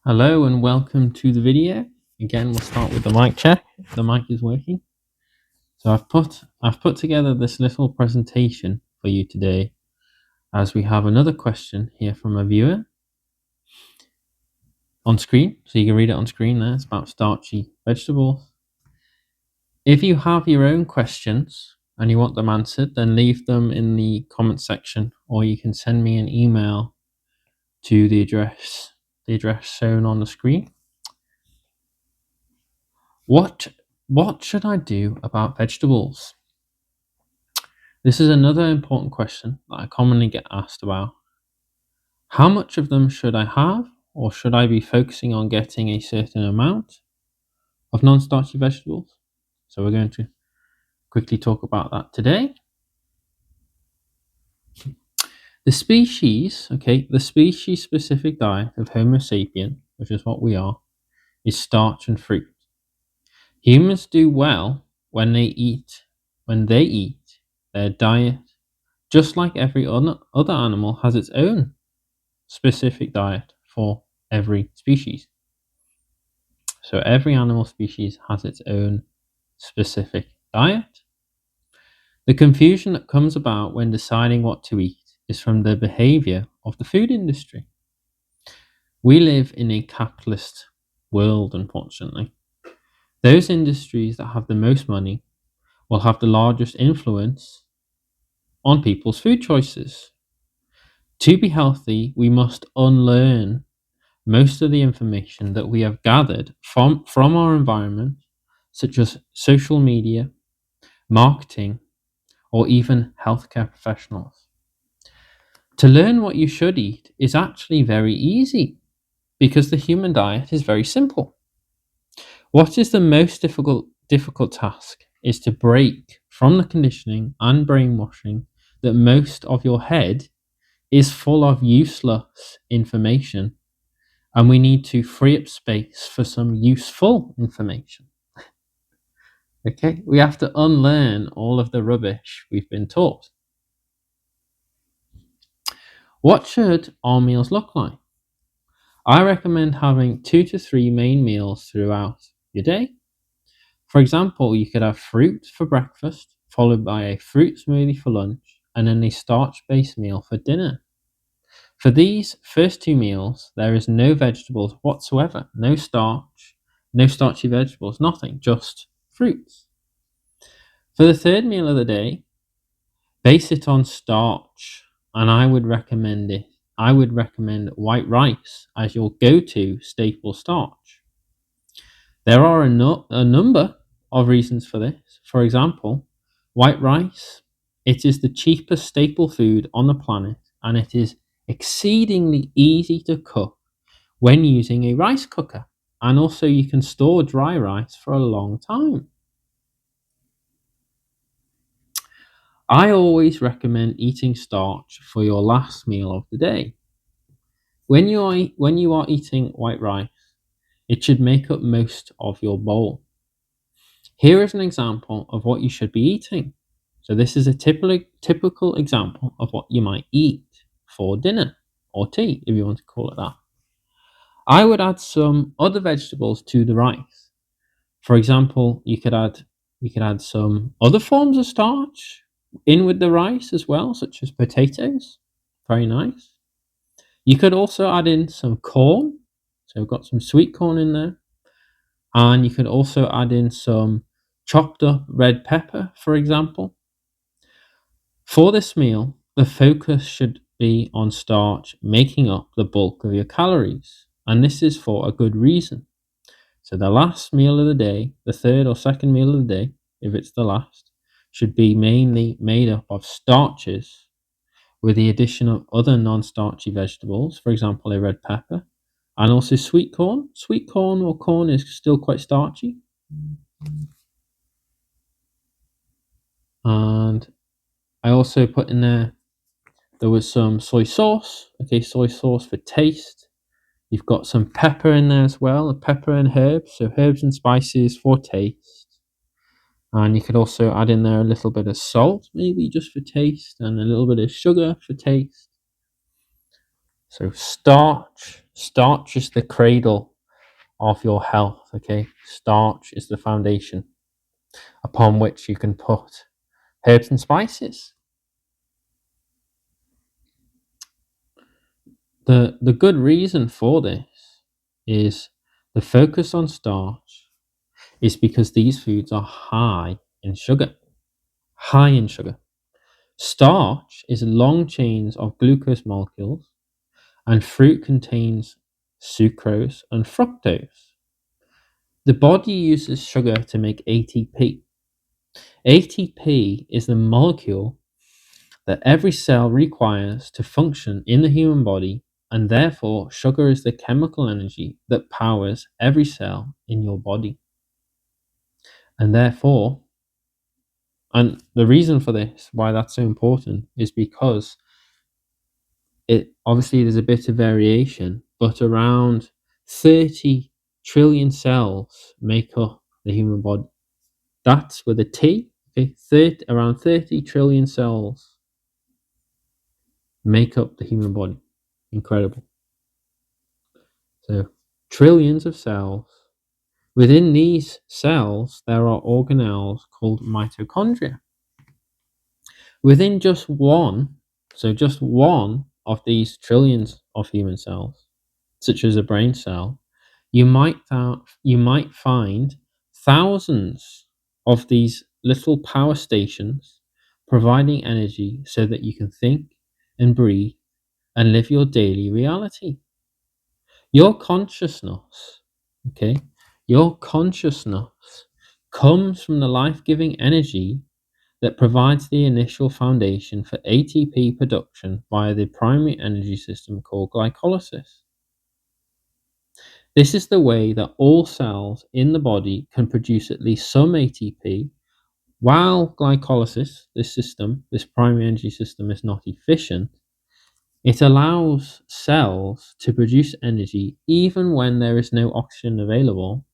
Hello and welcome to the video. Again, we'll start with the mic check. The mic is working. So I've put together this little presentation for you today, as we have another question here from a viewer on screen. So you can read it on screen there. It's about starchy vegetables. If you have your own questions and you want them answered, then leave them in the comment section, or you can send me an email to the address shown on the screen. What should I do about vegetables? This is another important question that I commonly get asked about. How much of them should I have, or should I be focusing on getting a certain amount of non-starchy vegetables? So we're going to quickly talk about that today. The species-specific diet of Homo sapien, which is what we are, is starch and fruit. Humans do well when they eat their diet, just like every other animal has its own specific diet for every species. So every animal species has its own specific diet. The confusion that comes about when deciding what to eat is from the behavior of the food industry. We live in a capitalist world, unfortunately. Those industries that have the most money will have the largest influence on people's food choices. To be healthy, we must unlearn most of the information that we have gathered from our environment, such as social media, marketing, or even healthcare professionals. To learn what you should eat is actually very easy because the human diet is very simple. What is the most difficult task is to break from the conditioning and brainwashing that most of your head is full of useless information, and we need to free up space for some useful information. Okay, we have to unlearn all of the rubbish we've been taught. What should our meals look like? I recommend having 2 to 3 main meals throughout your day. For example, you could have fruit for breakfast, followed by a fruit smoothie for lunch, and then a starch-based meal for dinner. For these first 2 meals, there is no vegetables whatsoever, no starch, no starchy vegetables, nothing, just fruits. For the third meal of the day, base it on starch, and I would recommend white rice as your go-to staple starch. There are a number of reasons for this. For example, white rice, it is the cheapest staple food on the planet, and it is exceedingly easy to cook when using a rice cooker. And also you can store dry rice for a long time. I always recommend eating starch for your last meal of the day. When you are eating white rice, it should make up most of your bowl. Here is an example of what you should be eating. So this is a typical example of what you might eat for dinner or tea, if you want to call it that. I would add some other vegetables to the rice. For example, you could add some other forms of starch in with the rice as well, such as potatoes. Very nice. You could also add in some corn. So we've got some sweet corn in there. And you could also add in some chopped up red pepper, for example. For this meal, the focus should be on starch making up the bulk of your calories. And this is for a good reason. So the last meal of the day, the third or second meal of the day, if it's the last, should be mainly made up of starches with the addition of other non-starchy vegetables, for example, a red pepper, and also sweet corn. Sweet corn or corn is still quite starchy. And I also put in there was some soy sauce. Okay, soy sauce for taste. You've got some pepper in there as well, pepper and herbs, so herbs and spices for taste. And you could also add in there a little bit of salt, maybe just for taste, and a little bit of sugar for taste. So starch Starch is the cradle of your health, okay? Starch is the foundation upon which you can put herbs and spices. The good reason for this is the focus on starch is because these foods are high in sugar. High in sugar. Starch is long chains of glucose molecules, and fruit contains sucrose and fructose. The body uses sugar to make ATP. ATP is the molecule that every cell requires to function in the human body, and therefore sugar is the chemical energy that powers every cell in your body. And therefore, and the reason for this, why that's so important, is because it obviously there's a bit of variation, but around 30 trillion cells make up the human body. That's with a T, okay? Around 30 trillion cells make up the human body. Incredible. So, trillions of cells. Within these cells, there are organelles called mitochondria. Within just one of these trillions of human cells, such as a brain cell, you might find thousands of these little power stations providing energy so that you can think and breathe and live your daily reality. Your consciousness, okay, your consciousness comes from the life-giving energy that provides the initial foundation for ATP production via the primary energy system called glycolysis. This is the way that all cells in the body can produce at least some ATP. While glycolysis, this primary energy system, is not efficient, it allows cells to produce energy even when there is no oxygen available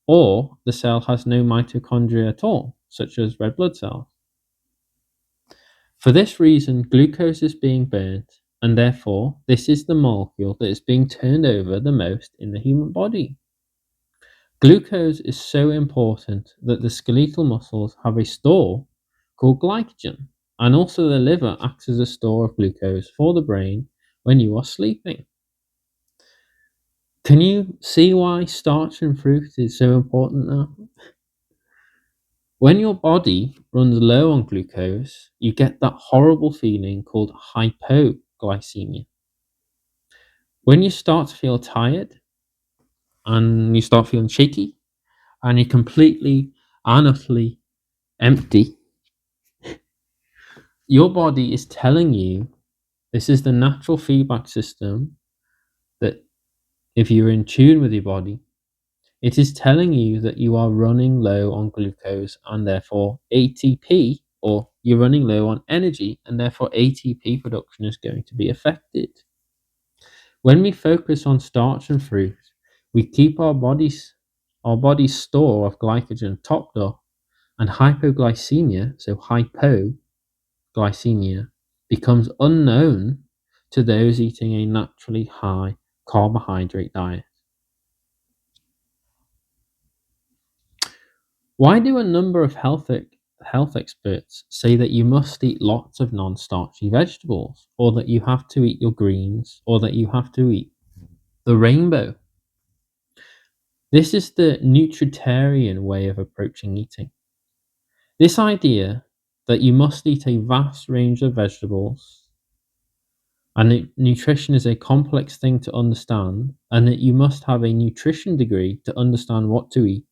or the cell has no mitochondria at all, such as red blood cells. For this reason, glucose is being burnt, and therefore, this is the molecule that is being turned over the most in the human body. Glucose is so important that the skeletal muscles have a store called glycogen, and also the liver acts as a store of glucose for the brain when you are sleeping. Can you see why starch in fruit is so important now? When your body runs low on glucose, you get that horrible feeling called hypoglycemia. When you start to feel tired and you start feeling shaky and you're completely and utterly empty, your body is telling you, this is the natural feedback system, that if you're in tune with your body, it is telling you that you are running low on glucose and therefore ATP, or you're running low on energy and therefore ATP production is going to be affected. When we focus on starch and fruit, we keep our body's store of glycogen topped up, and hypoglycemia, so hypoglycemia, becomes unknown to those eating a naturally high carbohydrate diet. Why do a number of health experts say that you must eat lots of non-starchy vegetables, or that you have to eat your greens, or that you have to eat the rainbow? This is the nutritarian way of approaching eating. This idea that you must eat a vast range of vegetables, and that nutrition is a complex thing to understand, and that you must have a nutrition degree to understand what to eat,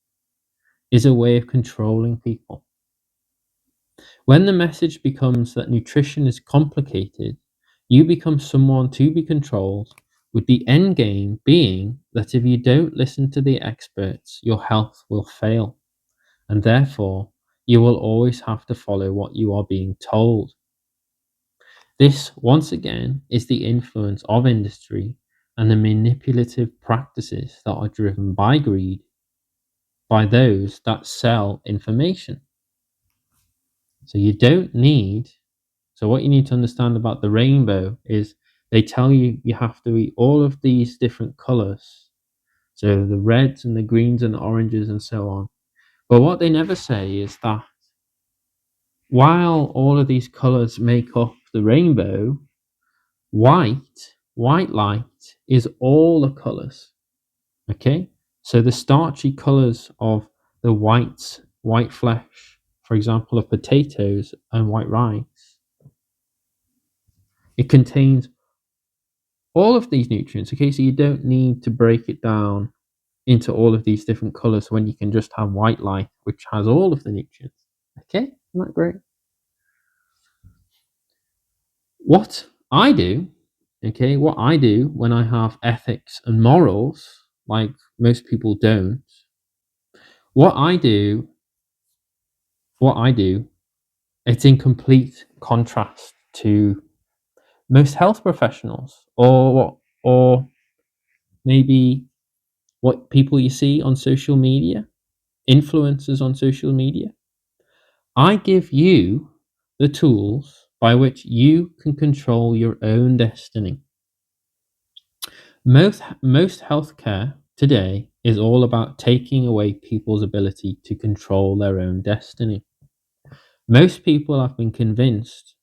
is a way of controlling people. When the message becomes that nutrition is complicated, you become someone to be controlled, with the end game being that if you don't listen to the experts, your health will fail, and therefore you will always have to follow what you are being told. This, once again, is the influence of industry and the manipulative practices that are driven by greed, by those that sell information. So what you need to understand about the rainbow is They tell you you have to eat all of these different colors. So the reds and the greens and the oranges and so on. But what they never say is that while all of these colors make up the rainbow, white light is all the colors. Okay? So the starchy colors of the white flesh, for example, of potatoes and white rice, it contains all of these nutrients. Okay, so you don't need to break it down into all of these different colors when you can just have white light, which has all of the nutrients. Okay, isn't that great? What I do, what I do when I have ethics and morals, like most people don't, what I do, what I do, it's in complete contrast to most health professionals, or maybe what people you see on social media, influencers on social media. I give you the tools by which you can control your own destiny. Most healthcare today is all about taking away people's ability to control their own destiny. Most people have been convinced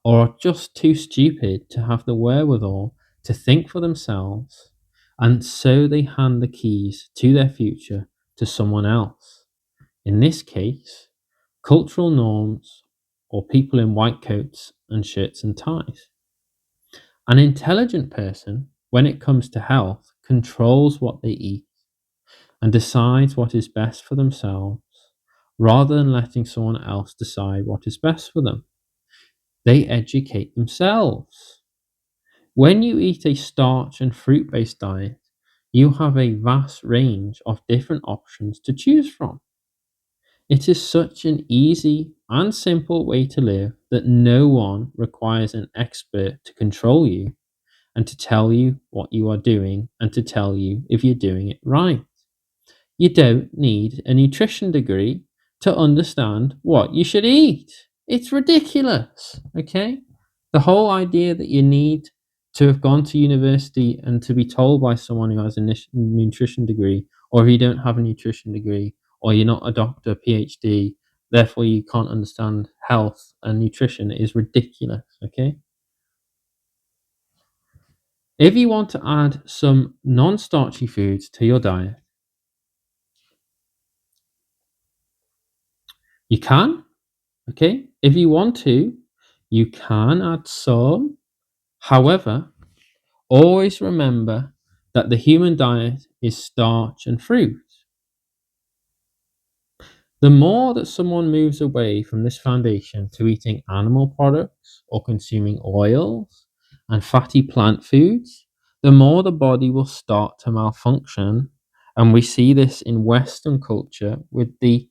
or are just too stupid to have the wherewithal to think for themselves, and so they hand the keys to their future to someone else. In this case, cultural norms or people in white coats and shirts and ties. An intelligent person, when it comes to health, controls what they eat and decides what is best for themselves rather than letting someone else decide what is best for them. They educate themselves. When you eat a starch and fruit based diet, you have a vast range of different options to choose from. It is such an easy and simple way to live that no one requires an expert to control you and to tell you what you are doing and to tell you if you're doing it right. You don't need a nutrition degree to understand what you should eat. It's ridiculous, okay? The whole idea that you need to have gone to university and to be told by someone who has a nutrition degree, or if you don't have a nutrition degree, or you're not a doctor, PhD, therefore you can't understand health and nutrition is ridiculous, okay? If you want to add some non starchy foods to your diet, you can, okay? If you want to, you can add some. However, always remember that the human diet is starch and fruit. The more that someone moves away from this foundation to eating animal products or consuming oils and fatty plant foods, the more the body will start to malfunction. And we see this in Western culture with the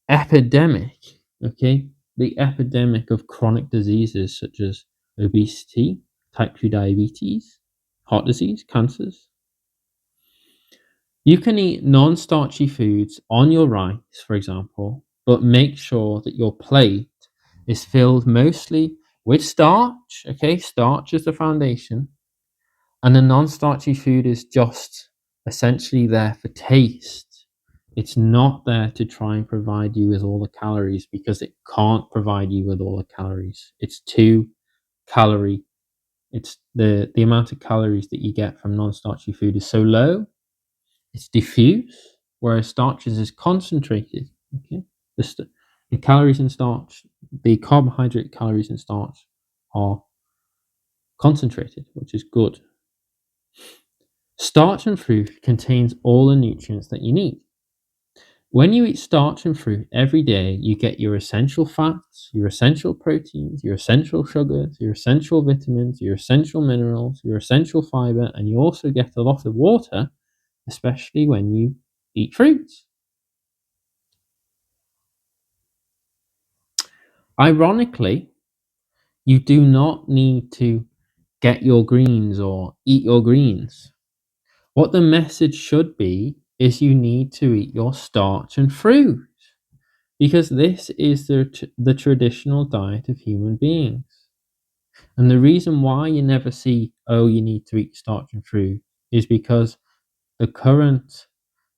epidemic, okay? The epidemic of chronic diseases such as obesity, type 2 diabetes, heart disease, cancers. You can eat non starchy foods on your rice, for example, but make sure that your plate is filled mostly with starch, okay? Starch is the foundation, and the non starchy food is just essentially there for taste. It's not there to try and provide you with all the calories because it can't provide you with all the calories. It's too calorie. It's the amount of calories that you get from non-starchy food is so low, it's diffuse, whereas starches is concentrated. Okay, the calories in starch, the carbohydrate calories in starch are concentrated, which is good. Starch and fruit contains all the nutrients that you need. When you eat starch and fruit every day, you get your essential fats, your essential proteins, your essential sugars, your essential vitamins, your essential minerals, your essential fiber, and you also get a lot of water, especially when you eat fruits. Ironically, you do not need to get your greens or eat your greens. What the message should be is you need to eat your starch and fruit because this is the traditional diet of human beings. And the reason why you never see, oh, you need to eat starch and fruit, is because the current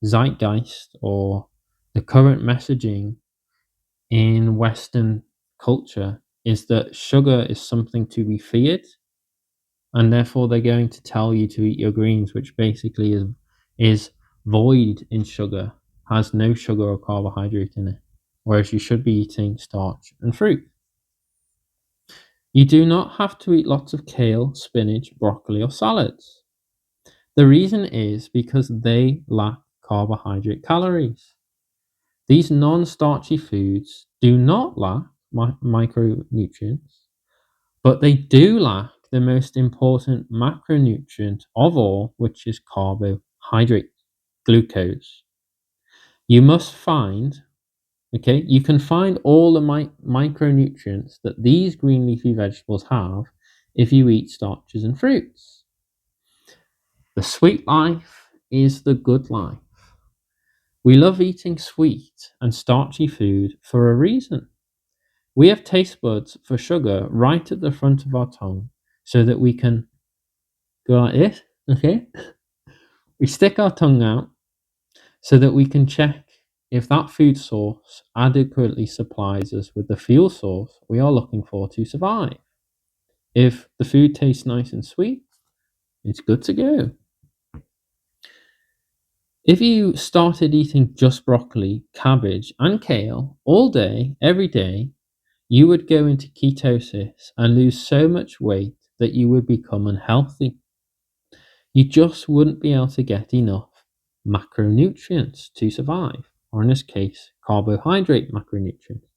zeitgeist or the current messaging in Western culture is that sugar is something to be feared, and therefore they're going to tell you to eat your greens, which basically is void in sugar, has no sugar or carbohydrate in it, whereas you should be eating starch and fruit. You do not have to eat lots of kale, spinach, broccoli, or salads. The reason is because they lack carbohydrate calories. These non-starchy foods do not lack micronutrients, but they do lack the most important macronutrient of all, which is carbohydrate, glucose. You must find, okay, you can find all the micronutrients that these green leafy vegetables have if you eat starches and fruits. The sweet life is the good life. We love eating sweet and starchy food for a reason. We have taste buds for sugar right at the front of our tongue so that we can go like this, okay? We stick our tongue out so that we can check if that food source adequately supplies us with the fuel source we are looking for to survive. If the food tastes nice and sweet, it's good to go. If you started eating just broccoli, cabbage, and kale all day, every day, you would go into ketosis and lose so much weight that you would become unhealthy. You just wouldn't be able to get enough macronutrients to survive, or in this case, carbohydrate macronutrients.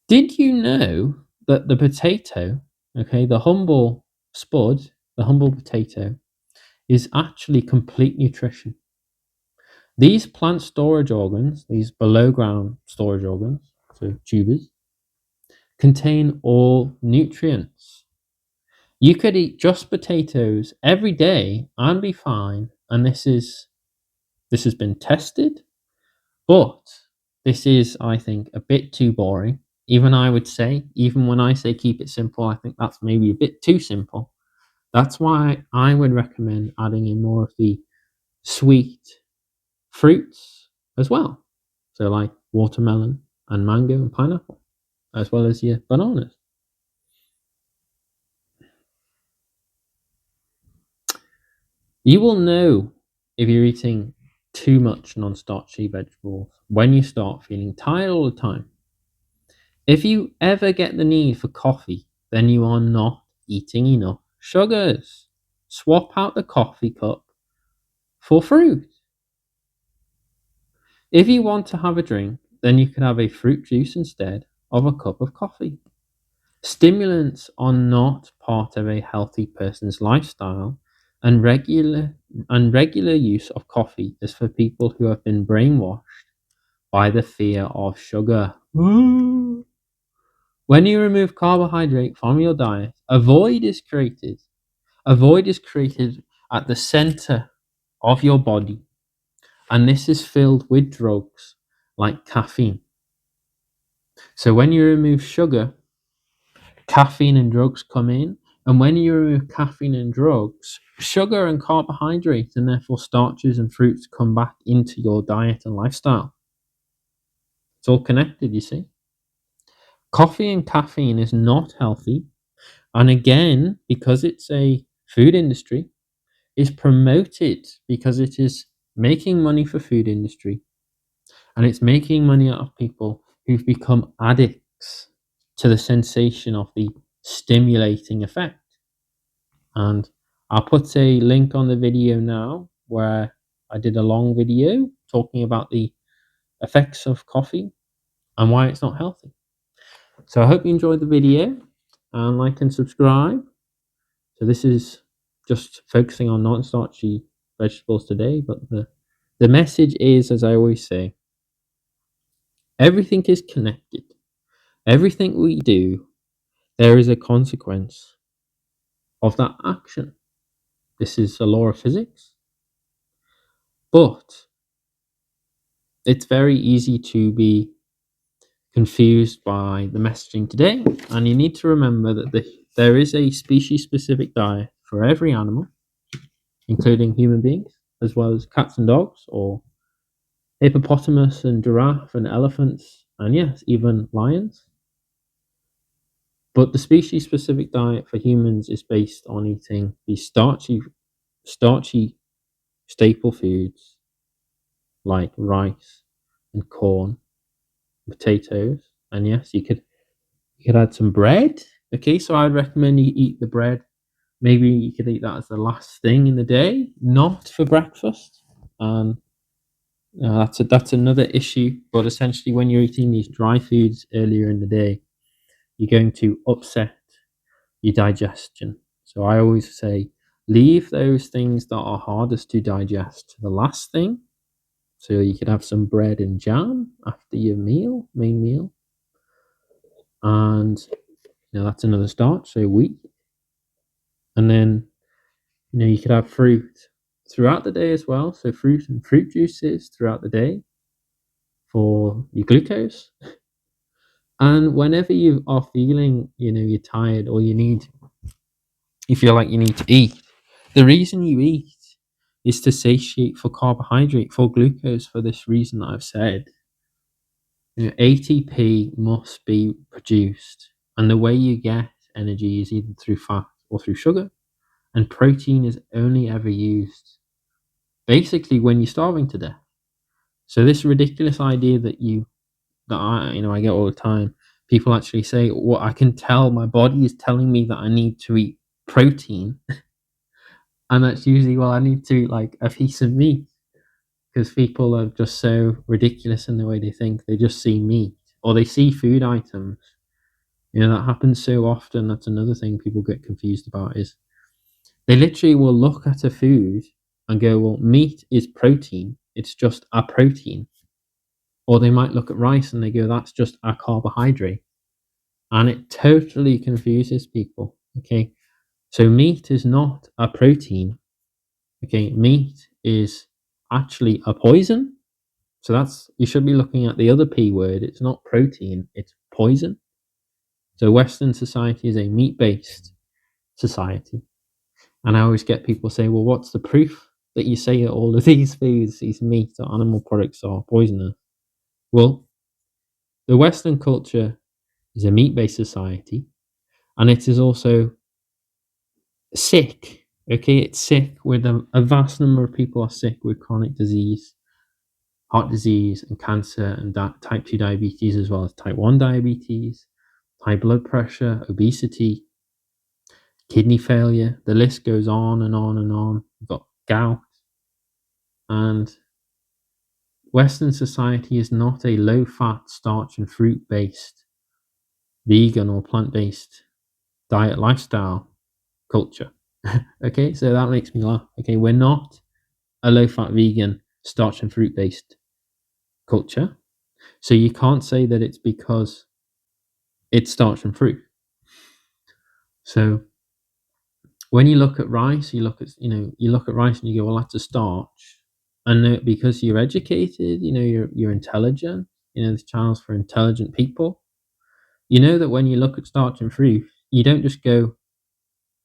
Did you know that the potato, okay, the humble spud, the humble potato, is actually complete nutrition? These plant storage organs, these below ground storage organs, so tubers, contain all nutrients. You could eat just potatoes every day and be fine, and this has been tested, but this is, I think, a bit too boring. Even I would say, even when I say keep it simple, I think that's maybe a bit too simple. That's why I would recommend adding in more of the sweet fruits as well. So like watermelon and mango and pineapple, as well as your bananas. You will know if you're eating too much non-starchy vegetables when you start feeling tired all the time. If you ever get the need for coffee, then you are not eating enough sugars. Swap out the coffee cup for fruit. If you want to have a drink, then you can have a fruit juice instead of a cup of coffee. Stimulants are not part of a healthy person's lifestyle, and regular use of coffee is for people who have been brainwashed by the fear of sugar. When you remove carbohydrate from your diet, a void is created. A void is created at the center of your body, and this is filled with drugs like caffeine. So when you remove sugar, caffeine and drugs come in, and when you remove caffeine and drugs, sugar and carbohydrates and therefore starches and fruits come back into your diet and lifestyle. It's all connected, you see. Coffee and caffeine is not healthy, and again, because it's a food industry, is promoted because it is making money for food industry, and it's making money out of people who've become addicts to the sensation of the stimulating effect. And I'll put a link on the video now where I did a long video talking about the effects of coffee and why it's not healthy. So I hope you enjoyed the video, and like and subscribe. So this is just focusing on non-starchy vegetables today, but the message is, as I always say, everything is connected. Everything we do, there is a consequence of that action. This is a law of physics, but it's very easy to be confused by the messaging today, and you need to remember that there is a species-specific diet for every animal, including human beings, as well as cats and dogs, or hippopotamus and giraffe and elephants, and yes, even lions. But the species-specific diet for humans is based on eating these starchy staple foods like rice and corn, potatoes, and yes, you could add some bread. Okay, so I'd recommend you eat the bread. Maybe you could eat that as the last thing in the day, not for breakfast. And that's another issue. But essentially, when you're eating these dry foods earlier in the day, you're going to upset your digestion. So I always say, leave those things that are hardest to digest to the last thing. So you could have some bread and jam after your main meal, and that's another starch. So wheat, and then you could have fruit throughout the day as well. So fruit and fruit juices throughout the day for your glucose. And whenever you are feeling, you're tired or you feel like you need to eat, the reason you eat is to satiate for carbohydrate, for glucose, for this reason that I've said. ATP must be produced, and the way you get energy is either through fat or through sugar, and protein is only ever used basically when you're starving to death. So this ridiculous idea I get all the time, people actually say, well, I can tell my body is telling me that I need to eat protein, and that's usually, well, I need to eat like a piece of meat, because people are just so ridiculous in the way they think. They just see meat or they see food items. That happens so often. That's another thing people get confused about, is they literally will look at a food and go, well, meat is protein. It's just a protein. Or they might look at rice and they go, that's just a carbohydrate. And it totally confuses people. Okay. So meat is not a protein. Okay. Meat is actually a poison. So you should be looking at the other P word. It's not protein, it's poison. So Western society is a meat-based society. And I always get people say, well, what's the proof that you say that all of these foods, these meat or animal products, are poisonous? Well, the Western culture is a meat-based society, and it is also sick. Okay, it's sick with a vast number of people are sick with chronic disease, heart disease, and cancer, and type 2 diabetes, as well as type 1 diabetes, high blood pressure, obesity, kidney failure. The list goes on and on and on. We've got gout. And Western society is not a low-fat, starch and fruit-based, vegan or plant-based diet lifestyle culture. Okay, so that makes me laugh. Okay, we're not a low-fat, vegan, starch and fruit-based culture. So you can't say that it's because it's starch and fruit. So when you look at rice, you look at rice and you go, well, that's a starch. And because you're educated, you're intelligent. This channel's for intelligent people. You know that when you look at starch and fruit, you don't just go,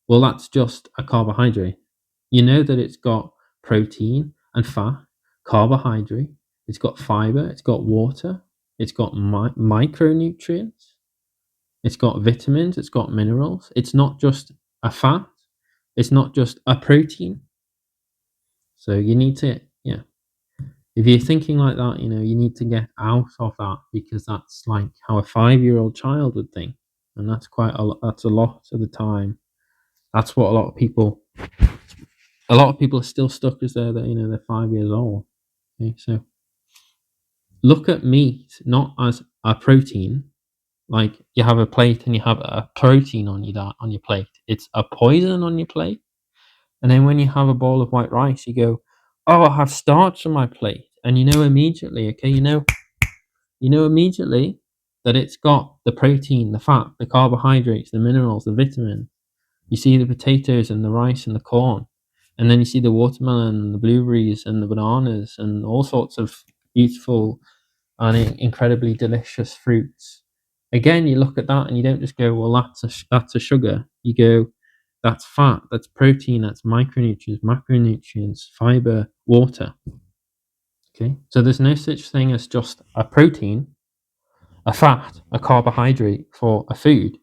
well, that's just a carbohydrate. You know that it's got protein and fat, carbohydrate, it's got fiber, it's got water, it's got micronutrients, it's got vitamins, it's got minerals. It's not just a fat, it's not just a protein. So you need to, if you're thinking like that, you need to get out of that, because that's like how a 5-year-old child would think. And that's that's a lot of the time. That's what a lot of people are still stuck as they're 5 years old. Okay, so look at meat not as a protein, like you have a plate and you have a protein on your plate. It's a poison on your plate. And then when you have a bowl of white rice, you go, oh, I have starch on my plate. And immediately, okay, immediately that it's got the protein, the fat, the carbohydrates, the minerals, the vitamins. You see the potatoes and the rice and the corn. And then you see the watermelon and the blueberries and the bananas and all sorts of beautiful and incredibly delicious fruits. Again, you look at that and you don't just go, well, that's a sugar. You go, that's fat, that's protein, that's micronutrients, macronutrients, fiber, water. Okay, so there's no such thing as just a protein, a fat, a carbohydrate for a food.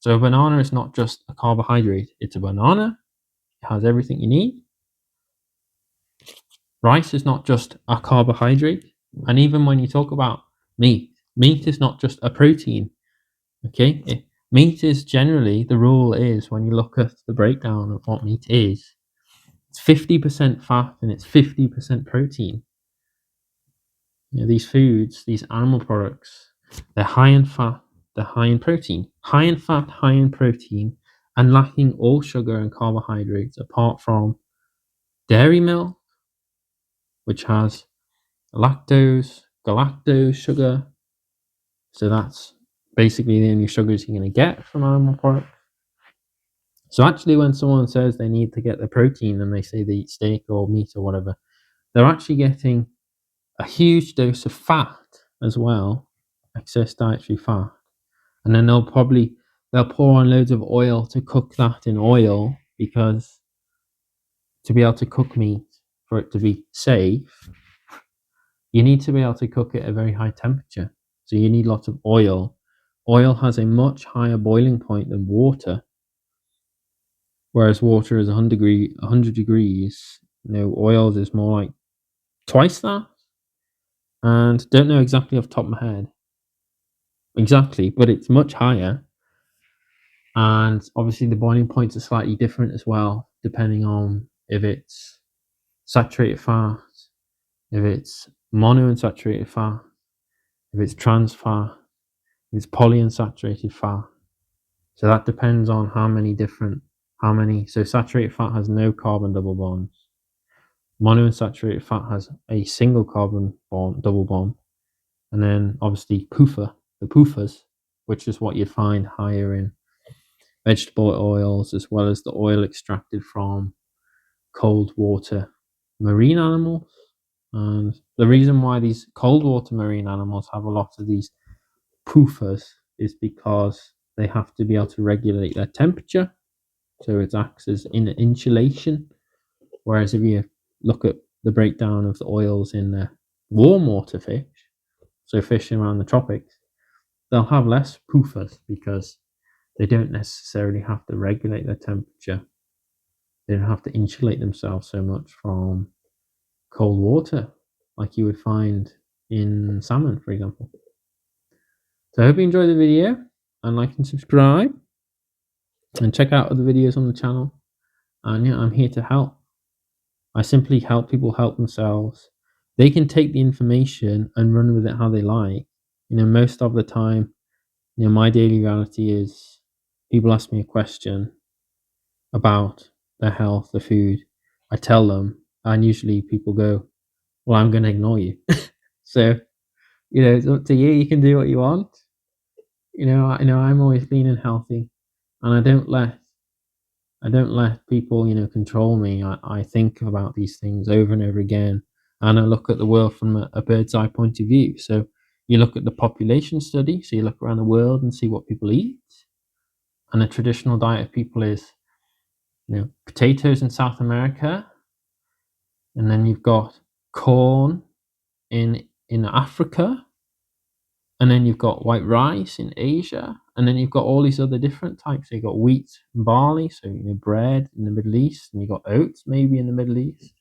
So a banana is not just a carbohydrate, it's a banana, it has everything you need. Rice is not just a carbohydrate. And even when you talk about meat, meat is not just a protein. Okay, meat is generally, the rule is, when you look at the breakdown of what meat is, it's 50% fat and it's 50% protein. These foods, these animal products, they're high in fat, they're high in protein. High in fat, high in protein, and lacking all sugar and carbohydrates apart from dairy milk, which has lactose, galactose sugar. So that's basically the only sugars you're going to get from animal products. So actually, when someone says they need to get the protein and they say they eat steak or meat or whatever, they're actually getting a huge dose of fat as well, excess dietary fat. And then they'll pour on loads of oil to cook that in oil, because to be able to cook meat, for it to be safe, you need to be able to cook it at a very high temperature. So you need lots of oil. Oil has a much higher boiling point than water, whereas water is 100 degrees. Oils is more like twice that. And don't know exactly off the top of my head. Exactly, but it's much higher. And obviously the boiling points are slightly different as well, depending on if it's saturated fat, if it's monounsaturated fat, if it's trans fat, if it's polyunsaturated fat. So that depends on so saturated fat has no carbon double bonds. Monounsaturated fat has a single carbon bond, double bond. And then obviously the PUFAs, which is what you'd find higher in vegetable oils, as well as the oil extracted from cold water marine animals. And the reason why these cold water marine animals have a lot of these PUFAs is because they have to be able to regulate their temperature. So it acts as insulation. Whereas if you look at the breakdown of the oils in the warm water fish, so fishing around the tropics, they'll have less PUFAs because they don't necessarily have to regulate their temperature. They don't have to insulate themselves so much from cold water like you would find in salmon, for example. So I hope you enjoyed the video, and like and subscribe, and check out other videos on the channel. And yeah, I'm here to help. I simply help people help themselves. They can take the information and run with it how they like. Most of the time, my daily reality is people ask me a question about their health, the food. I tell them, and usually people go, well, I'm going to ignore you. So, it's up to you. You can do what you want. I'm always lean and healthy, and I don't let people, control me. I think about these things over and over again, and I look at the world from a bird's eye point of view. So you look at the population study, so you look around the world and see what people eat. And a traditional diet of people is, potatoes in South America, and then you've got corn in Africa, and then you've got white rice in Asia, and then you've got all these other different types. So you've got wheat and barley, so bread in the Middle East, and you've got oats maybe in the Middle East.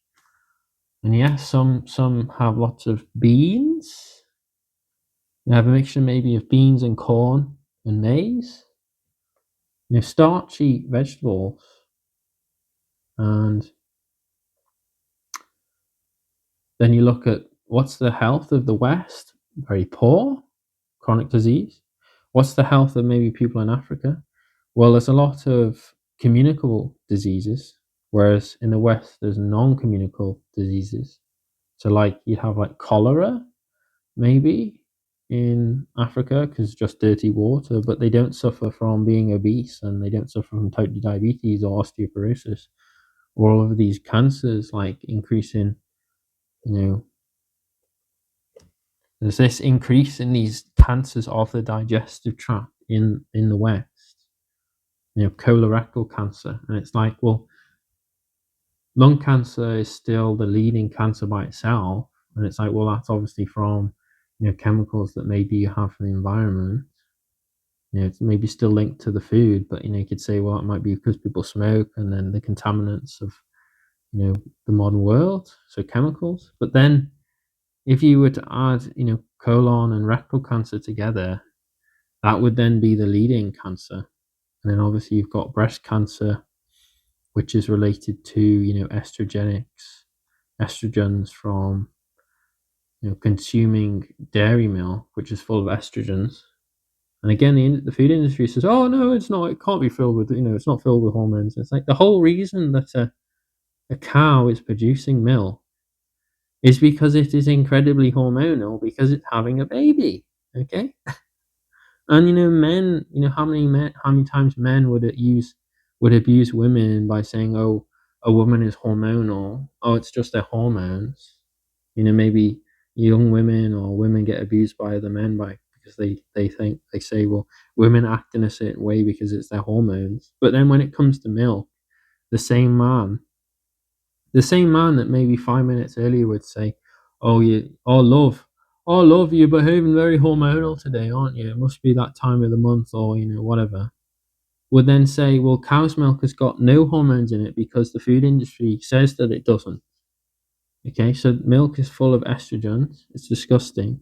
And yes, some have lots of beans. They have a mixture maybe of beans and corn and maize. Starchy vegetables. And then you look at what's the health of the West? Very poor, chronic disease. What's the health of maybe people in Africa? Well, there's a lot of communicable diseases, whereas in the West, there's non-communicable diseases. So you'd have cholera, maybe, in Africa, because just dirty water, but they don't suffer from being obese, and they don't suffer from type 2 diabetes or osteoporosis, or all of these cancers, like increasing, There's this increase in these cancers of the digestive tract in the West, colorectal cancer. And it's like, well, lung cancer is still the leading cancer by itself. And it's like, well, that's obviously from, chemicals that maybe you have from the environment. It's maybe still linked to the food, but, you could say, well, it might be because people smoke and then the contaminants of, the modern world, so chemicals. But then if you were to add, colon and rectal cancer together, that would then be the leading cancer. And then obviously you've got breast cancer, which is related to, estrogens from, consuming dairy milk, which is full of estrogens. And again, the food industry says, oh, no, it's not. It can't be filled with, it's not filled with hormones. It's like the whole reason that a cow is producing milk is because it is incredibly hormonal because it's having a baby. Okay. And men, how many times men would abuse women by saying, "Oh, a woman is hormonal. Oh, it's just their hormones." Maybe young women or women get abused by other men because they say, "Well, women act in a certain way because it's their hormones." But then when it comes to milk, the same man, that maybe 5 minutes earlier would say, "Oh, love." Oh, love, you're behaving very hormonal today, aren't you? It must be that time of the month or, whatever. Would then say, well, cow's milk has got no hormones in it because the food industry says that it doesn't. Okay, so milk is full of estrogens. It's disgusting.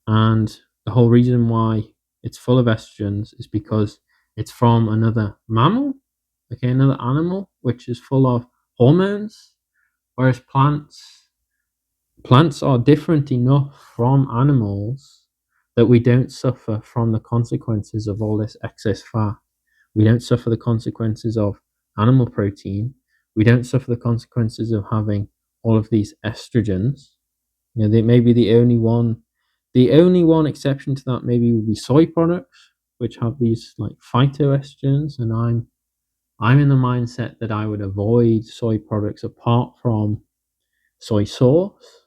And the whole reason why it's full of estrogens is because it's from another mammal, okay, another animal, which is full of hormones, whereas plants are different enough from animals that we don't suffer from the consequences of all this excess fat. We don't suffer the consequences of animal protein. We don't suffer the consequences of having all of these estrogens. They may be the only one. The only one exception to that maybe would be soy products, which have these like phytoestrogens, and I'm in the mindset that I would avoid soy products apart from soy sauce.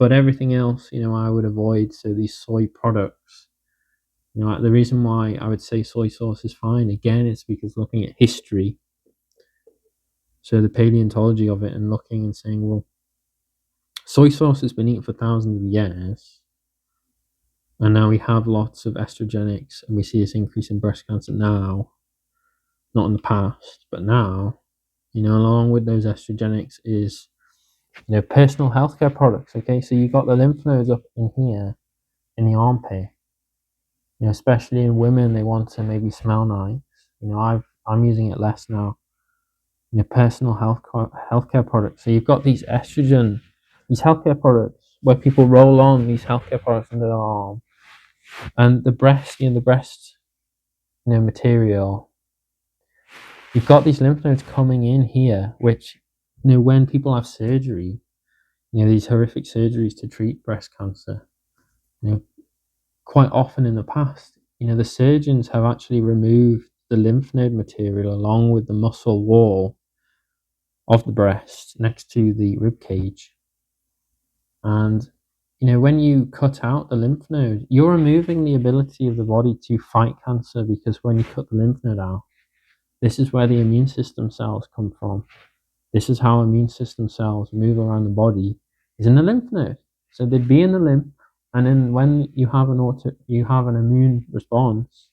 But everything else, I would avoid. So these soy products, the reason why I would say soy sauce is fine, again, it's because looking at history, so the paleontology of it, and looking and saying, well, soy sauce has been eaten for thousands of years, and now we have lots of estrogenics, and we see this increase in breast cancer now, not in the past, but now, along with those estrogenics is, personal healthcare products. Okay, so you got the lymph nodes up in here, in the armpit. Especially in women, they want to maybe smell nice. I'm using it less now. Personal healthcare products. So you've got these healthcare products where people roll on these healthcare products under their arm, and the breast, material. You've got these lymph nodes coming in here, which, when people have surgery, these horrific surgeries to treat breast cancer, quite often in the past, the surgeons have actually removed the lymph node material along with the muscle wall of the breast next to the rib cage. And, when you cut out the lymph node, you're removing the ability of the body to fight cancer, because when you cut the lymph node out, this is where the immune system cells come from. This is how immune system cells move around the body, is in the lymph node. So they'd be in the lymph, and then when you have an immune response,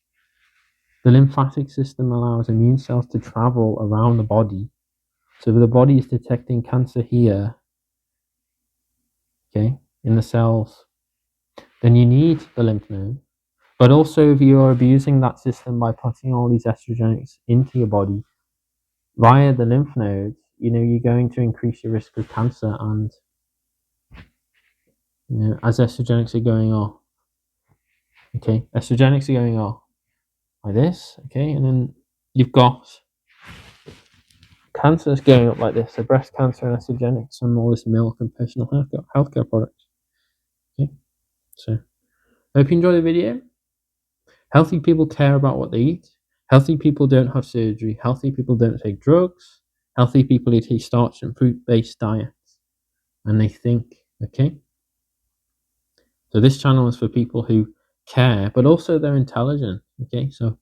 the lymphatic system allows immune cells to travel around the body. So if the body is detecting cancer here, okay, in the cells, then you need the lymph node. But also, if you're abusing that system by putting all these estrogenics into your body via the lymph nodes, you're going to increase your risk of cancer. And as estrogenics are going off, okay, estrogenics are going off like this, okay, and then you've got cancer is going up like this, so breast cancer and estrogenics and all this milk and personal healthcare products. Okay, so I hope you enjoy the video. Healthy people care about what they eat. Healthy people don't have surgery. Healthy people don't take drugs. Healthy people eat starch and fruit-based diets, and they think, okay. So this channel is for people who care, but also they're intelligent. Okay, so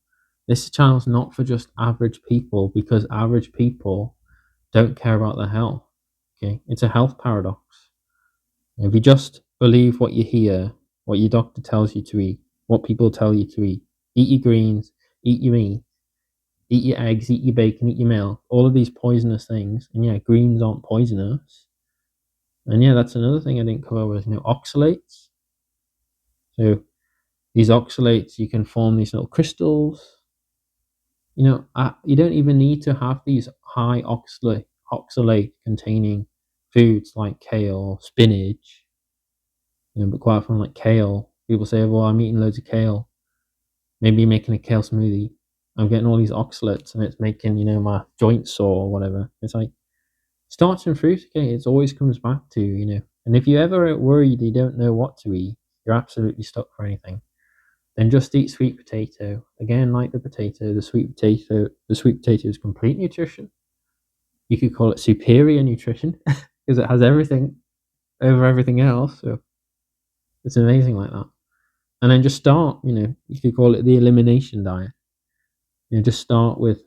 this channel is not for just average people, because average people don't care about their health. Okay, it's a health paradox. If you just believe what you hear, what your doctor tells you to eat, what people tell you to eat your greens, eat your meat, eat your eggs, eat your bacon, eat your milk, all of these poisonous things. And yeah, greens aren't poisonous. And yeah, that's another thing I didn't cover was, oxalates. So these oxalates, you can form these little crystals. You don't even need to have these high oxalate containing foods like kale, spinach. But quite often, like kale, people say, "Well, I'm eating loads of kale. Maybe making a kale smoothie. I'm getting all these oxalates, and it's making my joints sore or whatever." It's like starch and fruit. Okay, it always comes back to And if you ever worried you don't know what to eat, you're absolutely stuck for anything. Then just eat sweet potato. Again, like the potato, the sweet potato is complete nutrition. You could call it superior nutrition because it has everything over everything else. So it's amazing like that. And then just start, you could call it the elimination diet. Just start with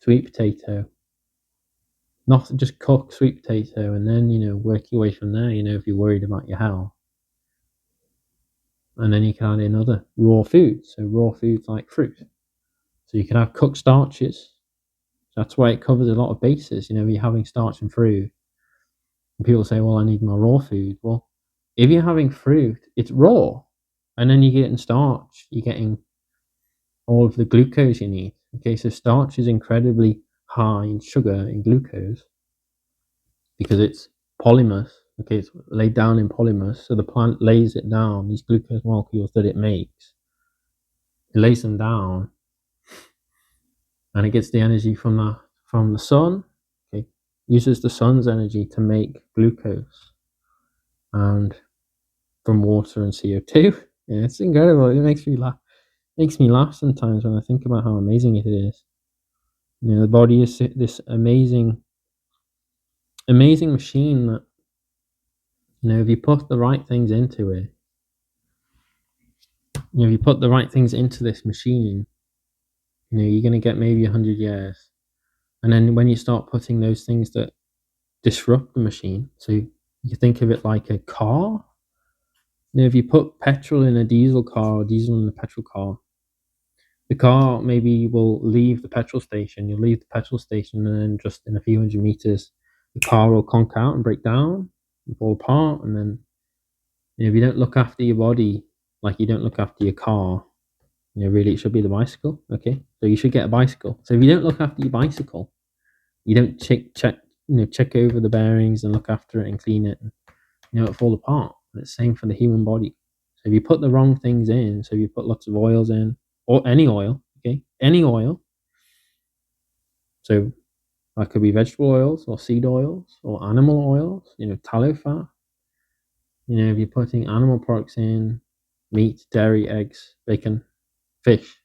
sweet potato. Not just cook sweet potato and then, work your way from there, if you're worried about your health. And then you can add in other raw foods. So raw foods like fruit. So you can have cooked starches. That's why it covers a lot of bases. You're having starch and fruit. And people say, well, I need my raw food. Well, if you're having fruit, it's raw. And then you're getting starch. You're getting all of the glucose you need. Okay, so starch is incredibly high in sugar and glucose because it's polymers. Okay, it's laid down in polymers. So the plant lays it down, these glucose molecules that it makes. It lays them down and it gets the energy from the sun. Okay, uses the sun's energy to make glucose and from water and CO2. Yeah, it's incredible. It makes me laugh. Makes me laugh sometimes when I think about how amazing it is. The body is this amazing machine that if you put the right things into it, if you put the right things into this machine, you're going to get maybe 100 years. And then when you start putting those things that disrupt the machine, so you think of it like a car. If you put petrol in a diesel car or diesel in a petrol car, the car maybe will leave the petrol station. You'll leave the petrol station, and then just in a few hundred meters, the car will conk out and break down and fall apart. And then, if you don't look after your body like you don't look after your car, really it should be the bicycle. Okay, so you should get a bicycle. So if you don't look after your bicycle, you don't check over the bearings and look after it and clean it, and, it fall apart. And it's the same for the human body. So if you put the wrong things in, so if you put lots of oils in, or any oil, okay, any oil. So that could be vegetable oils or seed oils or animal oils, tallow fat. If you're putting animal products in, meat, dairy, eggs, bacon, fish,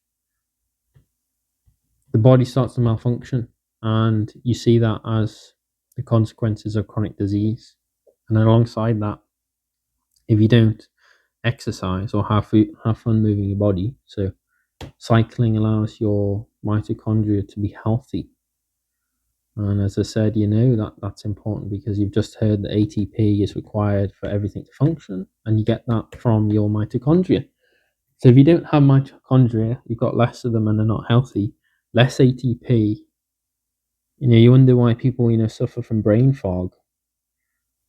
the body starts to malfunction. And you see that as the consequences of chronic disease. And alongside that, if you don't exercise or have fun moving your body, so cycling allows your mitochondria to be healthy. And as I said, that's important because you've just heard that ATP is required for everything to function, and you get that from your mitochondria. So if you don't have mitochondria, you've got less of them and they're not healthy, less ATP. You wonder why people, suffer from brain fog.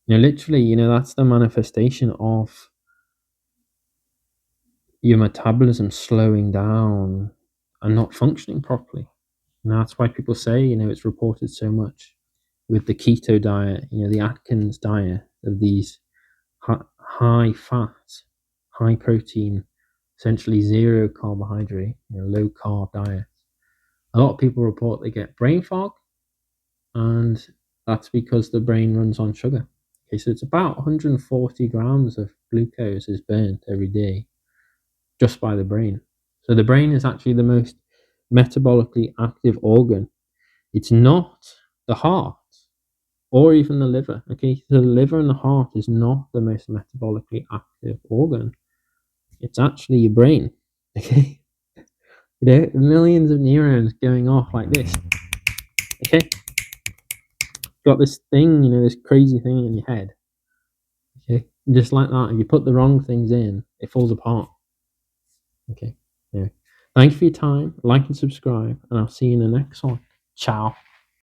Literally, that's the manifestation of your metabolism slowing down and not functioning properly. And that's why people say, it's reported so much with the keto diet, the Atkins diet of these high fat, high protein, essentially zero carbohydrate, low carb diet. A lot of people report they get brain fog, and that's because the brain runs on sugar. Okay, so it's about 140 grams of glucose is burnt every day just by the brain. So the brain is actually the most metabolically active organ. It's not the heart. or even the liver. Okay, so the liver and the heart is not the most metabolically active organ. It's actually your brain. Okay, millions of neurons going off like this. Okay, got this thing, this crazy thing in your head. Okay, just like that. If you put the wrong things in, it falls apart. Okay. Anyway, thank you for your time. Like and subscribe, and I'll see you in the next one. Ciao.